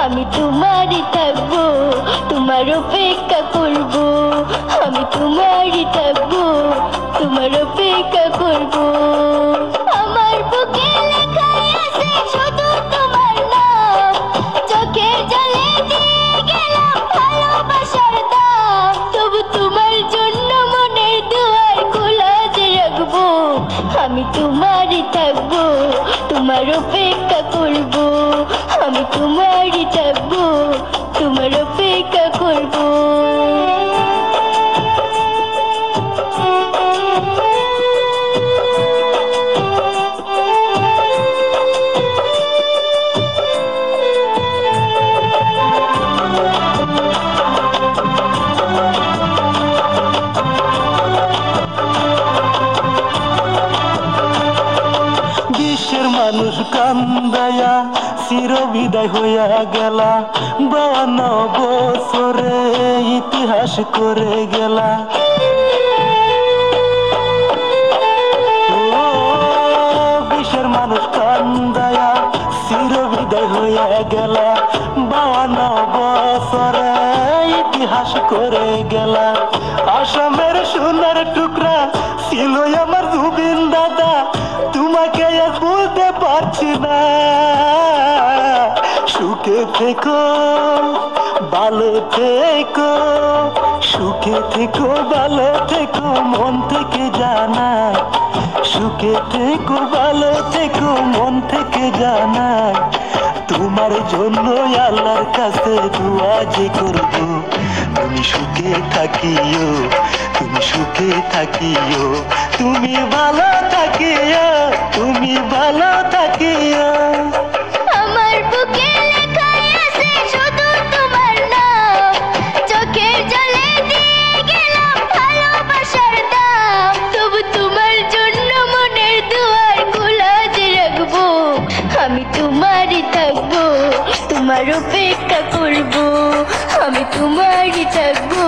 আমি তোমারই থাকবো, তোমার অপেক্ষা করবো। আমি তোমারই থাকবো, তোমার অপেক্ষা করবো। আমার বুকে লেখাই আছে শুধু তোমার নাম, চোখের জলে দিয়ে গেলাম ভালোবাসার দাম। তবু তোমার জন্য মনের দুয়ার খোলা যে রাখবো। আমি তোমারই থাকবো, তোমার অপেক্ষা করবো। আমি তোমারই থাকবো, তোমার অপেক্ষা করবো। বিশ্বের মানুষ কান্দায়া চির বিদায় হইয়া গেলা, 52 বছরে ইতিহাস করে গেলা। বিশ্বের মানুষ কান্দায়া চির বিদায় হইয়া গেলা, 52 বছরে ইতিহাস করে গেলা। আসামের সোনার টুকরা ছিল আমার জুবিন দাদা, তোমাকে আর বলতে পারছি না। সুখে থেকো, ভালো থেকো, সুখে থেকো, ভালো থেকো, মন থেকে জানাই। সুখে থেকো, ভালো থেকো, মন থেকে জানাই। তোমার জন্য আল্লাহর কাছে দোয়া যে করবো। তুমি সুখে থাকিও, তুমি সুখে থাকিও, তুমি ভালো থাকিও, তুমি ভালো থাকিও। আমার বুকে লেখাই আছে শুধু তোমার নাম, চোখের জলে দিয়ে গেলাম ভালোবাসার দাম। তবু তোমার জন্য মনের দুয়ার খোলা যে রাখবো। আমি তোমারই থাকবো, তোমার অপেক্ষা করবো। আমি তোমারই থাকবো,